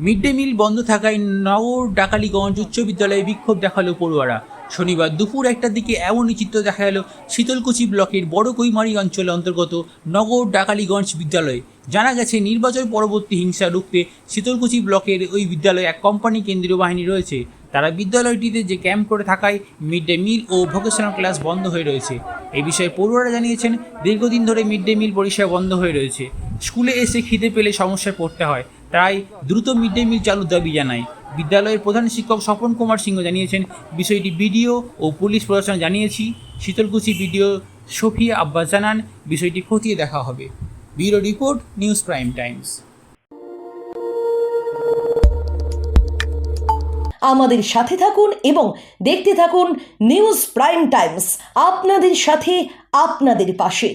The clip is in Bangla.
মিড ডে মিল বন্ধ থাকায় নগর ডাকালিগঞ্জ উচ্চ বিদ্যালয়ে বিক্ষোভ দেখালো পড়ুয়ারা। শনিবার দুপুর 1টার দিকে এমনই চিত্র দেখা গেল শীতলকুচি ব্লকের বড় কৈমারি অঞ্চলে অন্তর্গত নগর ডাকালিগঞ্জ বিদ্যালয়ে। জানা গেছে, নির্বাচন পরবর্তী হিংসা রুখতে শীতলকুচি ব্লকের ওই বিদ্যালয়ে এক কোম্পানি কেন্দ্রীয় বাহিনী রয়েছে। তারা বিদ্যালয়টিতে যে ক্যাম্প করে থাকায় মিড ডে মিল ও ভোকেশনাল ক্লাস বন্ধ হয়ে রয়েছে। এই বিষয়ে পড়ুয়ারা জানিয়েছেন, দীর্ঘদিন ধরে মিড ডে মিল পরিষেবা বন্ধ হয়ে রয়েছে। স্কুলে এসে খিদে পেলে সমস্যায় পড়তে হয়, তাই দ্রুত মিড ডে মিল চালুর দাবি জানায়। বিদ্যালয়ের প্রধান শিক্ষক স্বপন কুমার সিংহ জানিয়েছেন, বিষয়টি বিডিও ও পুলিশ প্রশাসন জানিয়েছি। শীতলকুচি বিডিও শফিয়া আব্বাস জানান, বিষয়টি খতিয়ে দেখা হবে। Bureau report, news prime Times. আমাদের সাথে থাকুন এবং দেখতে থাকুন নিউজ প্রাইম টাইমস, আপনাদের সাথে আপনাদের পাশে।